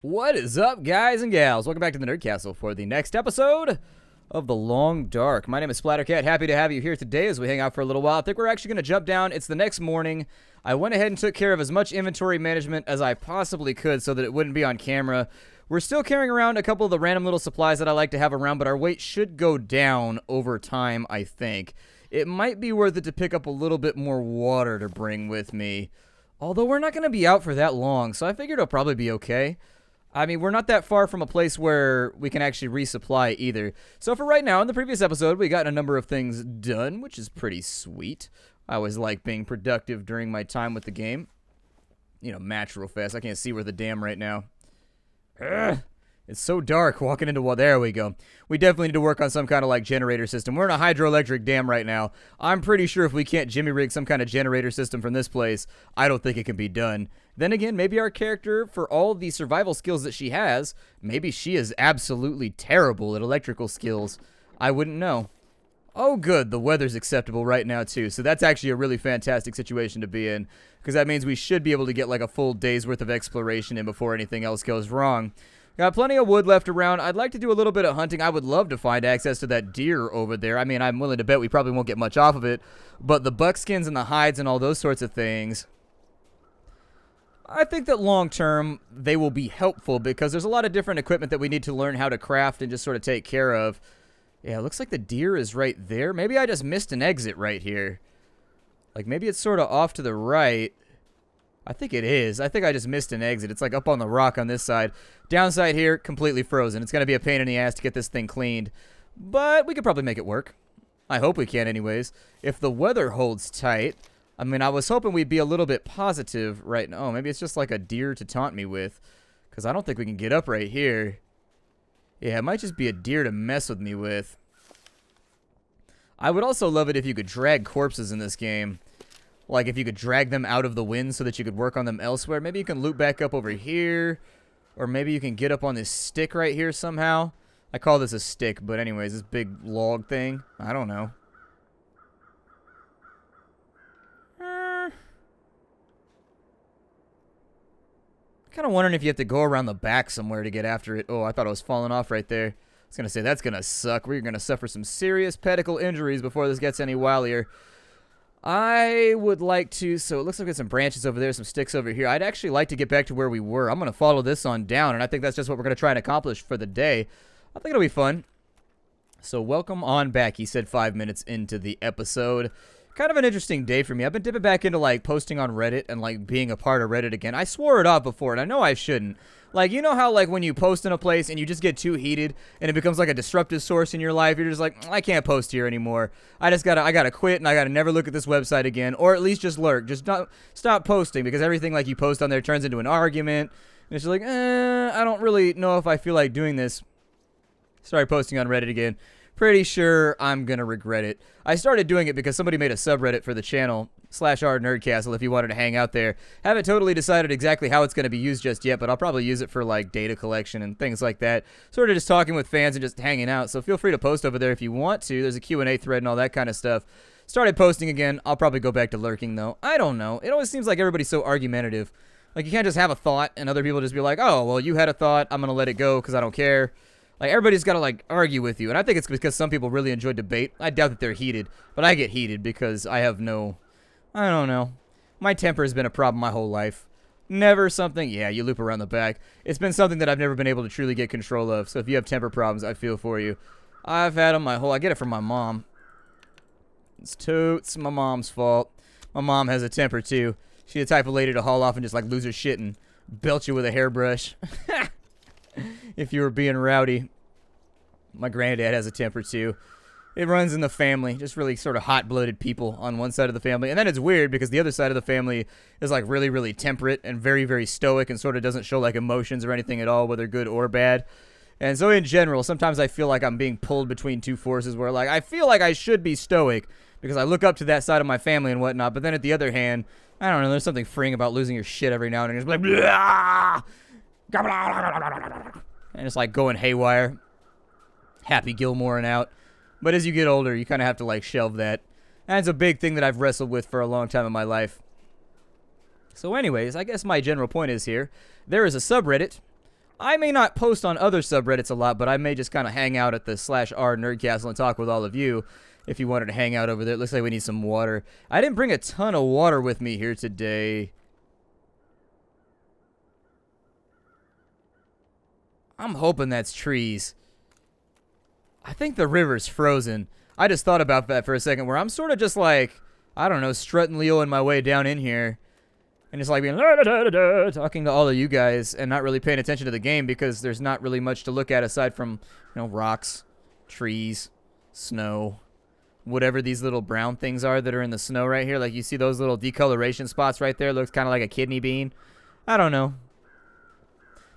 What is up, guys and gals? Welcome back to the Nerd Castle for the next episode of The Long Dark. My name is Splattercat. Happy to have you here today as we hang out for a little while. I think we're actually going to jump down. It's the next morning. I went ahead and took care of as much inventory management as I possibly could so that it wouldn't be on camera. We're still carrying around a couple of the random little supplies that I like to have around, but our weight should go down over time, I think. It might be worth it to pick up a little bit more water to bring with me. Although we're not going to be out for that long, so I figured it'll probably be okay. I mean, we're not that far from a place where we can actually resupply either. So for right now, in the previous episode, we got a number of things done, which is pretty sweet. I always like being productive during my time with the game. You know, match real fast. I can't see where the dam right now. Ugh. It's so dark walking into water. There we go. We definitely need to work on some kind of like generator system. We're in a hydroelectric dam right now. I'm pretty sure if we can't jimmy rig some kind of generator system from this place, I don't think it can be done. Then again, maybe our character, for all the survival skills that she has, maybe she is absolutely terrible at electrical skills. I wouldn't know. Oh, good. The weather's acceptable right now, too. So that's actually a really fantastic situation to be in, because that means we should be able to get like a full day's worth of exploration in before anything else goes wrong. Got plenty of wood left around. I'd like to do a little bit of hunting. I would love to find access to that deer over there. I mean, I'm willing to bet we probably won't get much off of it, but the buckskins and the hides and all those sorts of things, I think that long term they will be helpful because there's a lot of different equipment that we need to learn how to craft and just sort of take care of. Yeah, it looks like the deer is right there. Maybe I just missed an exit right here. Like maybe it's sort of off to the right. I think it is. I think I just missed an exit. It's like up on the rock on this side. Downside here, completely frozen. It's going to be a pain in the ass to get this thing cleaned. But we could probably make it work. I hope we can anyways. If the weather holds tight. I mean, I was hoping we'd be a little bit positive right now. Oh, maybe it's just like a deer to taunt me with. Because I don't think we can get up right here. Yeah, it might just be a deer to mess with me with. I would also love it if you could drag corpses in this game. Like if you could drag them out of the wind so that you could work on them elsewhere. Maybe you can loop back up over here. Or maybe you can get up on this stick right here somehow. I call this a stick, but anyways, this big log thing. I don't know. Kind of wondering if you have to go around the back somewhere to get after it. Oh, I thought it was falling off right there. I was going to say, that's going to suck. We're going to suffer some serious pedicle injuries before this gets any wilier. I would like to, so it looks like there's some branches over there, some sticks over here. I'd actually like to get back to where we were. I'm going to follow this on down, and I think that's just what we're going to try and accomplish for the day. I think it'll be fun. So welcome on back, he said 5 minutes into the episode. Kind of an interesting day for me. I've been dipping back into like posting on Reddit and like being a part of Reddit again. I swore it off before, and I know I shouldn't. Like, you know how like when you post in a place and you just get too heated and it becomes like a disruptive source in your life, you're just like, I can't post here anymore. I gotta quit, and I gotta never look at this website again, or at least just lurk. Just stop posting, because everything like you post on there turns into an argument. And it's just like, I don't really know if I feel like doing this. Started posting on Reddit again. Pretty sure I'm gonna regret it. I started doing it because somebody made a subreddit for the channel, /r_nerdcastle, if you wanted to hang out there. Haven't totally decided exactly how it's gonna be used just yet, but I'll probably use it for like data collection and things like that. Sort of just talking with fans and just hanging out, so feel free to post over there if you want to. There's a Q&A thread and all that kind of stuff. Started posting again. I'll probably go back to lurking though. I don't know. It always seems like everybody's so argumentative. Like you can't just have a thought and other people just be like, oh, well, you had a thought, I'm gonna let it go because I don't care. Like, everybody's got to, like, argue with you. And I think it's because some people really enjoy debate. I doubt that they're heated. But I get heated because I have no... I don't know. My temper has been a problem my whole life. Never something... Yeah, you loop around the back. It's been something that I've never been able to truly get control of. So if you have temper problems, I feel for you. I've had them my whole... I get it from my mom. It's totes my mom's fault. My mom has a temper, too. She's the type of lady to haul off and just, like, lose her shit and belt you with a hairbrush. If you were being rowdy. My granddad has a temper too. It runs in the family. Just really sort of hot-blooded people on one side of the family. And then it's weird because the other side of the family is like really, really temperate and very, very stoic and sort of doesn't show like emotions or anything at all, whether good or bad. And so in general, sometimes I feel like I'm being pulled between two forces where like I feel like I should be stoic because I look up to that side of my family and whatnot. But then at the other hand, I don't know, there's something freeing about losing your shit every now and then. It's like, blah! And it's like going haywire. Happy Gilmore and out. But as you get older, you kind of have to like shelve that. And it's a big thing that I've wrestled with for a long time in my life. So anyways, I guess my general point is here. There is a subreddit I may not post on other subreddits a lot, but I may just kind of hang out at the /r Nerdcastle and talk with all of you if you wanted to hang out over there. It looks like we need some water. I didn't bring a ton of water with me here today. I'm hoping that's trees. I think the river's frozen. I just thought about that for a second, where I'm sort of just like, I don't know, strutting Leo-ing my way down in here. And just like being talking to all of you guys and not really paying attention to the game because there's not really much to look at aside from, you know, rocks, trees, snow, whatever these little brown things are that are in the snow right here. Like you see those little decoloration spots right there. Looks kind of like a kidney bean. I don't know.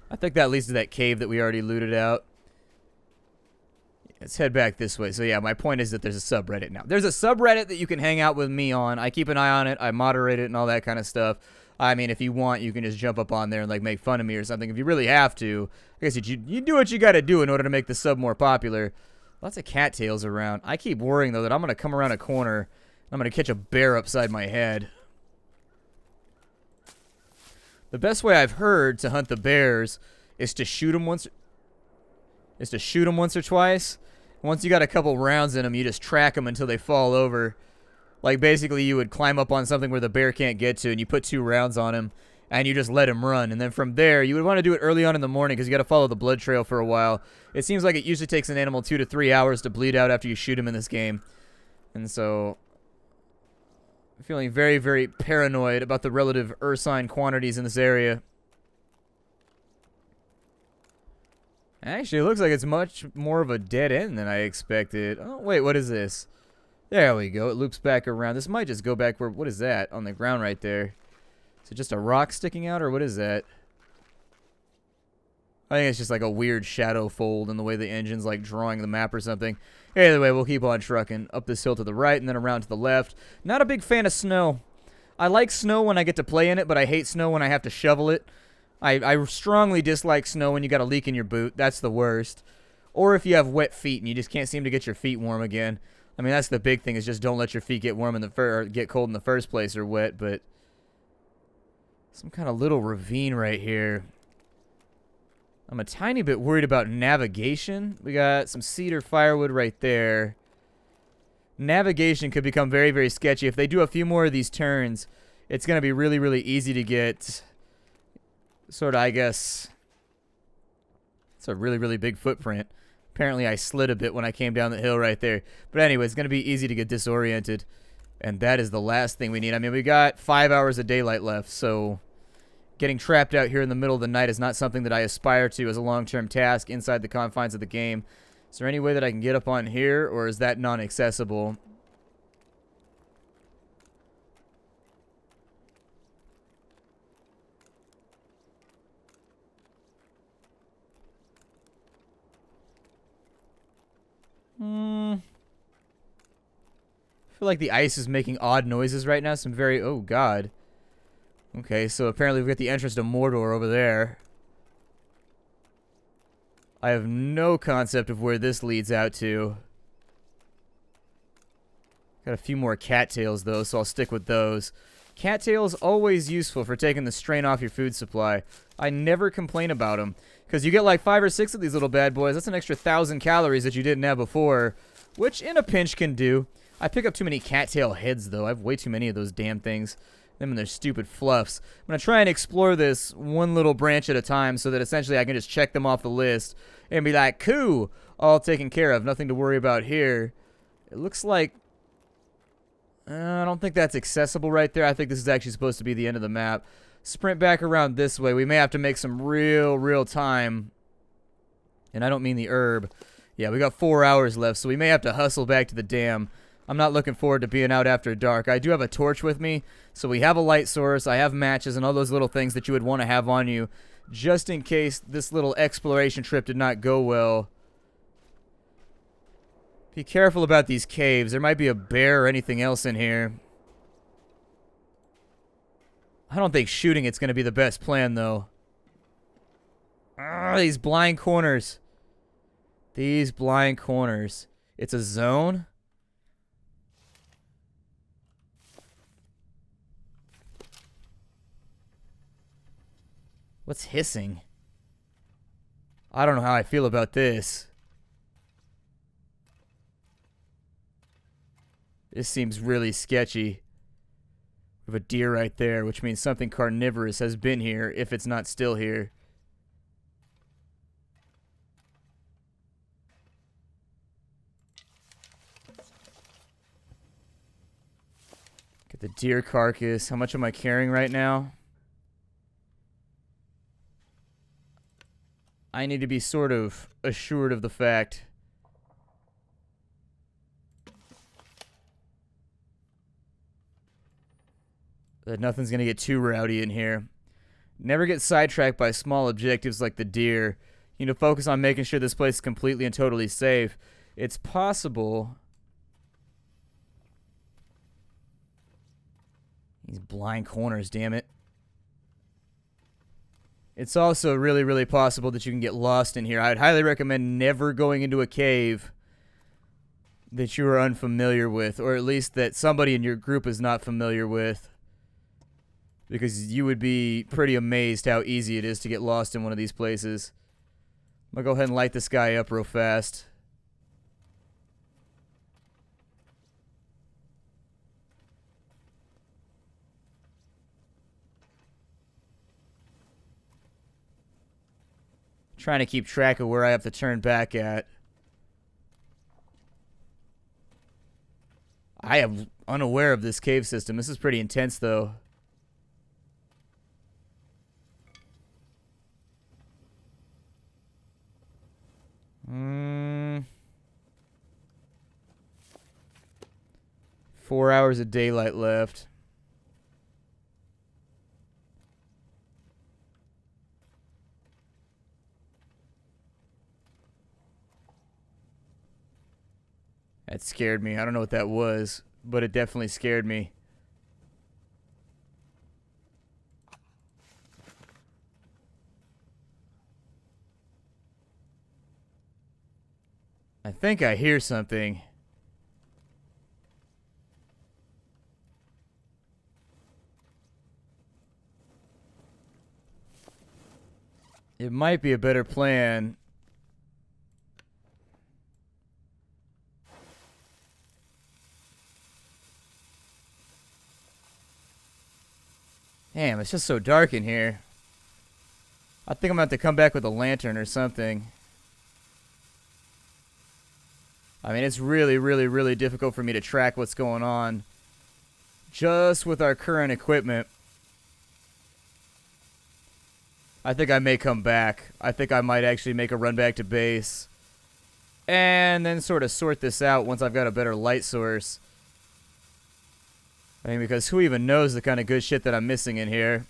I think that leads to that cave that we already looted out. Let's head back this way. So yeah, my point is that there's a subreddit now. There's a subreddit that you can hang out with me on. I keep an eye on it. I moderate it and all that kind of stuff. I mean, if you want, you can just jump up on there and like make fun of me or something. If you really have to, I guess you do what you got to do in order to make the sub more popular. Lots of cattails around. I keep worrying though that I'm gonna come around a corner and I'm gonna catch a bear upside my head. The best way I've heard to hunt the bears is to shoot them once. Or twice. Once you got a couple rounds in them, you just track them until they fall over. Like, basically, you would climb up on something where the bear can't get to, and you put 2 rounds on him, and you just let him run. And then from there, you would want to do it early on in the morning, because you got to follow the blood trail for a while. It seems like it usually takes an animal 2 to 3 hours to bleed out after you shoot him in this game. And so, I'm feeling very, very paranoid about the relative ursine quantities in this area. Actually, it looks like it's much more of a dead end than I expected. Oh, wait, what is this? There we go. It loops back around. This might just go back where... What is that on the ground right there? Is it just a rock sticking out, or what is that? I think it's just like a weird shadow fold in the way the engine's like drawing the map or something. Either way, we'll keep on trucking up this hill to the right and then around to the left. Not a big fan of snow. I like snow when I get to play in it, but I hate snow when I have to shovel it. I strongly dislike snow when you got a leak in your boot. That's the worst. Or if you have wet feet and you just can't seem to get your feet warm again. I mean, that's the big thing, is just don't let your feet get warm in the or get cold in the first place or wet. But some kind of little ravine right here. I'm a tiny bit worried about navigation. We got some cedar firewood right there. Navigation could become very, very sketchy. If they do a few more of these turns, it's going to be really, really easy to get... Sort of, I guess, it's a really, really big footprint. Apparently, I slid a bit when I came down the hill right there. But anyway, it's going to be easy to get disoriented. And that is the last thing we need. I mean, we got 5 hours of daylight left, so getting trapped out here in the middle of the night is not something that I aspire to as a long-term task inside the confines of the game. Is there any way that I can get up on here, or is that non-accessible? I feel like the ice is making odd noises right now. Some very... Oh, God. Okay, so apparently we've got the entrance to Mordor over there. I have no concept of where this leads out to. Got a few more cattails, though, so I'll stick with those. Cattails always useful for taking the strain off your food supply. I never complain about them. Because you get like 5 or 6 of these little bad boys. That's an extra 1,000 calories that you didn't have before. Which, in a pinch, can do. I pick up too many cattail heads, though. I have way too many of those damn things. Them and their stupid fluffs. I'm going to try and explore this one little branch at a time so that essentially I can just check them off the list and be like, cool, all taken care of. Nothing to worry about here. It looks like... I don't think that's accessible right there. I think this is actually supposed to be the end of the map. Sprint back around this way. We may have to make some real time. And I don't mean the herb. Yeah, we got 4 hours left, so we may have to hustle back to the dam. I'm not looking forward to being out after dark. I do have a torch with me, so we have a light source. I have matches and all those little things that you would want to have on you, just in case this little exploration trip did not go well. Be careful about these caves. There might be a bear or anything else in here. I don't think shooting it's going to be the best plan, though. These blind corners. These blind corners. It's a zone? What's hissing? I don't know how I feel about this. This seems really sketchy. We have a deer right there, which means something carnivorous has been here, if it's not still here. Get the deer carcass. How much am I carrying right now? I need to be sort of assured of the fact that nothing's going to get too rowdy in here. Never get sidetracked by small objectives like the deer. You know, focus on making sure this place is completely and totally safe. It's possible. These blind corners, damn it. It's also really, really possible that you can get lost in here. I'd highly recommend never going into a cave that you are unfamiliar with, or at least that somebody in your group is not familiar with, because you would be pretty amazed how easy it is to get lost in one of these places. I'm going to go ahead and light this guy up real fast. Trying to keep track of where I have to turn back at. I am unaware of this cave system. This is pretty intense, though. Hmm. 4 hours of daylight left. That scared me. I don't know what that was, but it definitely scared me. I think I hear something. It might be a better plan. Damn, it's just so dark in here. I think I'm going to have to come back with a lantern or something. I mean, it's really, really, really difficult for me to track what's going on just with our current equipment. I think I may come back. I think I might actually make a run back to base and then sort of sort this out once I've got a better light source. I mean, because who even knows the kind of good shit that I'm missing in here?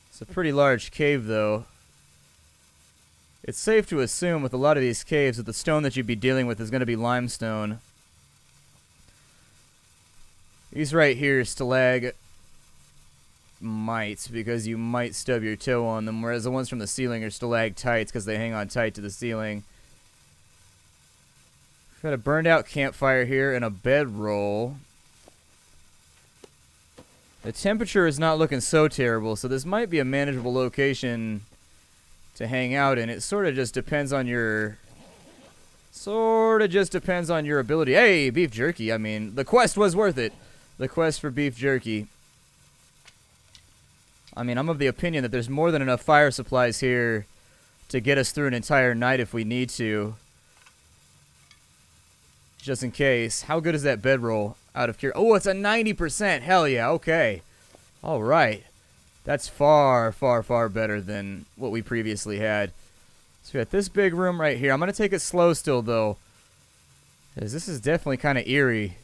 It's a pretty large cave, though. It's safe to assume with a lot of these caves that the stone that you'd be dealing with is going to be limestone. These right here, stalagmites, because you might stub your toe on them, whereas the ones from the ceiling are stalactites because they hang on tight to the ceiling. Got a burned out campfire here and a bedroll. The temperature is not looking so terrible, so this might be a manageable location to hang out in. It sort of just depends on your ability. Hey, beef jerky. I mean, the quest was worth it. The quest for beef jerky. I mean, I'm of the opinion that there's more than enough fire supplies here to get us through an entire night if we need to. Just in case. How good is that bedroll out of curiosity? Oh, it's a 90%. Hell yeah. Okay. All right. That's far, far, far better than what we previously had. So we got this big room right here. I'm going to take it slow still, though, because this is definitely kind of eerie.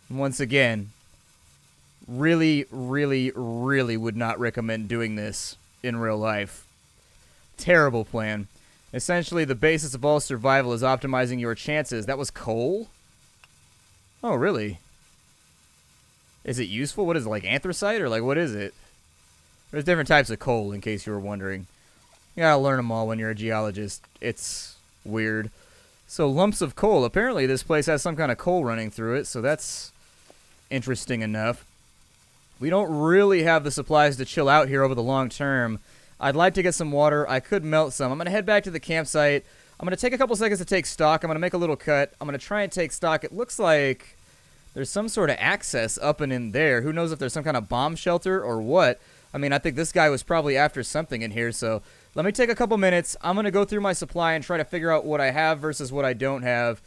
And once again, really, really, really would not recommend doing this in real life. Terrible plan. Essentially, the basis of all survival is optimizing your chances. That was coal? Oh, really? Is it useful? What is it, like anthracite, or like what is it? There's different types of coal, in case you were wondering. You gotta learn them all when you're a geologist. It's weird. So lumps of coal. Apparently this place has some kind of coal running through it, so that's interesting enough. We don't really have the supplies to chill out here over the long term. I'd like to get some water. I could melt some. I'm going to head back to the campsite. I'm going to take a couple seconds to take stock. I'm going to make a little cut. I'm going to try and take stock. It looks like there's some sort of access up and in there. Who knows if there's some kind of bomb shelter or what. I mean, I think this guy was probably after something in here, so let me take a couple minutes. I'm going to go through my supply and try to figure out what I have versus what I don't have,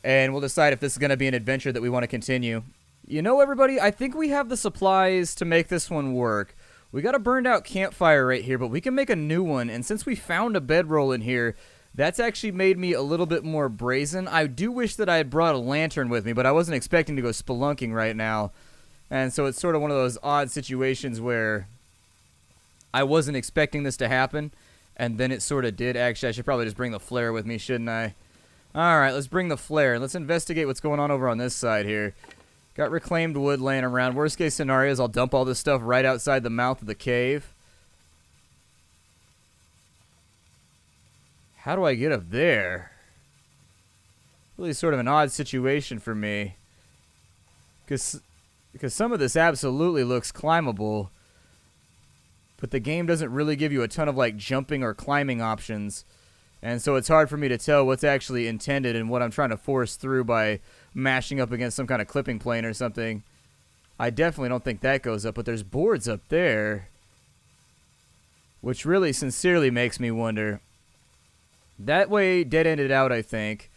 and we'll decide if this is going to be an adventure that we want to continue. You know, everybody, I think we have the supplies to make this one work. We got a burned out campfire right here, but we can make a new one, and since we found a bedroll in here, that's actually made me a little bit more brazen. I do wish that I had brought a lantern with me, but I wasn't expecting to go spelunking right now, and so it's sort of one of those odd situations where I wasn't expecting this to happen, and then it sort of did. Actually, I should probably just bring the flare with me, shouldn't I? Alright, let's bring the flare. Let's investigate what's going on over on this side here. Got reclaimed wood laying around. Worst case scenario is I'll dump all this stuff right outside the mouth of the cave. How do I get up there? Really sort of an odd situation for me. Because some of this absolutely looks climbable, but the game doesn't really give you a ton of like jumping or climbing options, and so it's hard for me to tell what's actually intended and what I'm trying to force through by mashing up against some kind of clipping plane or something. I definitely don't think that goes up, but there's boards up there, which really sincerely makes me wonder. That way dead-ended out, I think,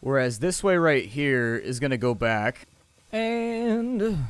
whereas this way right here is going to go back, and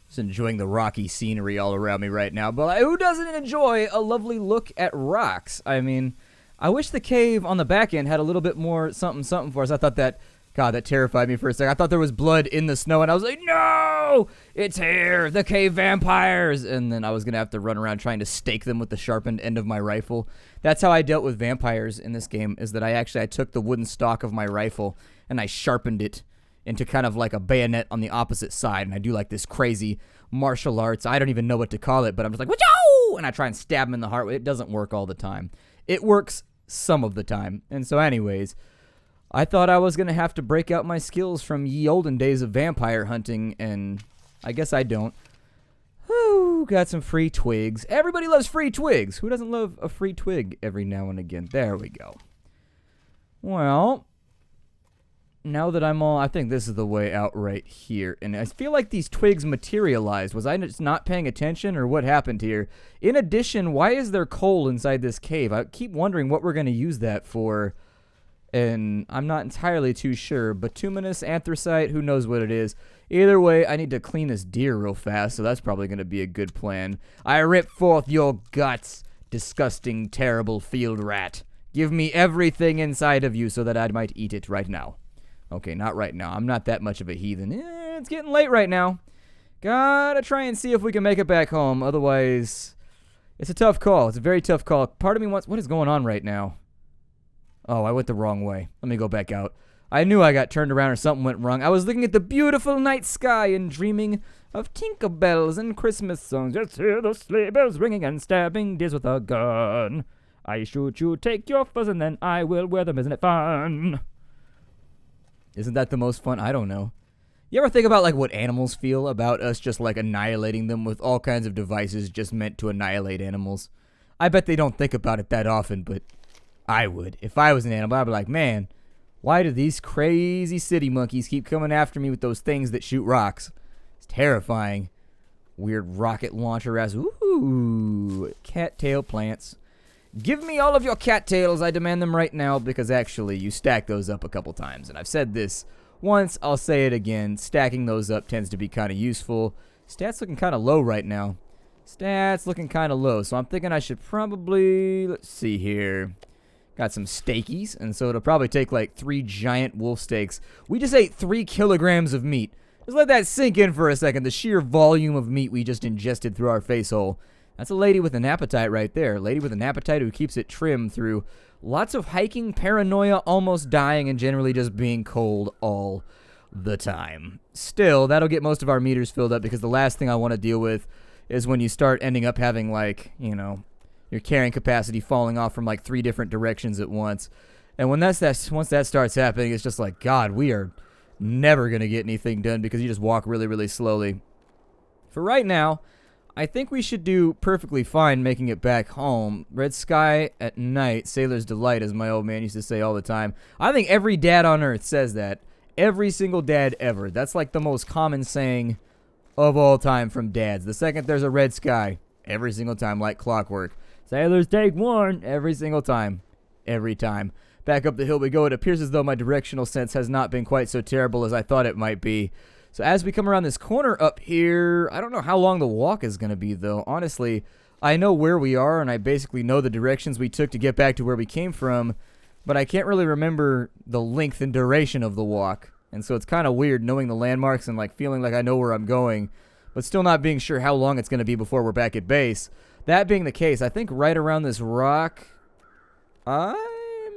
just enjoying the rocky scenery all around me right now. But who doesn't enjoy a lovely look at rocks? I mean, I wish the cave on the back end had a little bit more something for us. I thought that, God, that terrified me for a second. I thought there was blood in the snow, and I was like, no, it's here, the cave vampires. And then I was going to have to run around trying to stake them with the sharpened end of my rifle. That's how I dealt with vampires in this game, is that I took the wooden stock of my rifle, and I sharpened it into kind of like a bayonet on the opposite side, and I do like this crazy martial arts. I don't even know what to call it, but I'm just like, wachoo! And I try and stab him in the heart. It doesn't work all the time. It works some of the time. And so anyways, I thought I was going to have to break out my skills from ye olden days of vampire hunting, and I guess I don't. Whew, got some free twigs. Everybody loves free twigs. Who doesn't love a free twig every now and again? There we go. Well, now that I think this is the way out right here. And I feel like these twigs materialized. Was I just not paying attention, or what happened here? In addition, why is there coal inside this cave? I keep wondering what we're going to use that for, and I'm not entirely too sure. Bituminous, anthracite, who knows what it is. Either way, I need to clean this deer real fast, so that's probably going to be a good plan. I rip forth your guts, disgusting, terrible field rat. Give me everything inside of you so that I might eat it right now. Okay, not right now. I'm not that much of a heathen. It's getting late right now. Gotta try and see if we can make it back home. Otherwise, it's a tough call. It's a very tough call. Part of me wants... What is going on right now? Oh, I went the wrong way. Let me go back out. I knew I got turned around or something went wrong. I was looking at the beautiful night sky and dreaming of Tinker Bells and Christmas songs. Just hear the sleigh bells ringing and stabbing deers with a gun. I shoot you, take your fuzz, and then I will wear them. Isn't it fun? Isn't that the most fun? I don't know. You ever think about like what animals feel about us just like annihilating them with all kinds of devices just meant to annihilate animals? I bet they don't think about it that often, but I would. If I was an animal, I'd be like, man, why do these crazy city monkeys keep coming after me with those things that shoot rocks? It's terrifying. Weird rocket launcher ass. Ooh, cattail plants. Give me all of your cattails. I demand them right now, because actually you stack those up a couple times. And I've said this once, I'll say it again. Stacking those up tends to be kind of useful. Stats looking kind of low right now. Stats looking kind of low. So I'm thinking I should probably, let's see here. Got some steakies, and so it'll probably take like 3 giant wolf steaks. We just ate 3 kilograms of meat. Just let that sink in for a second. The sheer volume of meat we just ingested through our face hole. That's a lady with an appetite right there. A lady with an appetite who keeps it trim through lots of hiking, paranoia, almost dying, and generally just being cold all the time. Still, that'll get most of our meters filled up, because the last thing I want to deal with is when you start ending up having, like, you know, your carrying capacity falling off from like 3 different directions at once. And once that starts happening, it's just like, God, we are never going to get anything done because you just walk really, really slowly. For right now, I think we should do perfectly fine making it back home. Red sky at night, sailor's delight, as my old man used to say all the time. I think every dad on earth says that. Every single dad ever. That's like the most common saying of all time from dads. The second there's a red sky, every single time, like clockwork. Sailors take one, every single time. Every time. Back up the hill we go. It appears as though my directional sense has not been quite so terrible as I thought it might be. So as we come around this corner up here, I don't know how long the walk is going to be, though. Honestly, I know where we are, and I basically know the directions we took to get back to where we came from, but I can't really remember the length and duration of the walk. And so it's kind of weird knowing the landmarks and like feeling like I know where I'm going, but still not being sure how long it's going to be before we're back at base. That being the case, I think right around this rock, I'm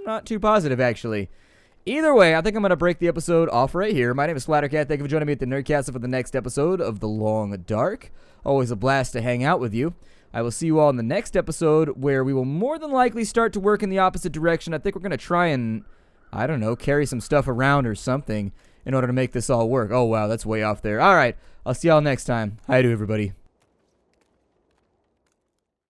not too positive, actually. Either way, I think I'm going to break the episode off right here. My name is Splattercat. Thank you for joining me at the Nerdcastle for the next episode of The Long Dark. Always a blast to hang out with you. I will see you all in the next episode where we will more than likely start to work in the opposite direction. I think we're going to try and, I don't know, carry some stuff around or something in order to make this all work. Oh, wow, that's way off there. All right, I'll see y'all next time. Hi to everybody.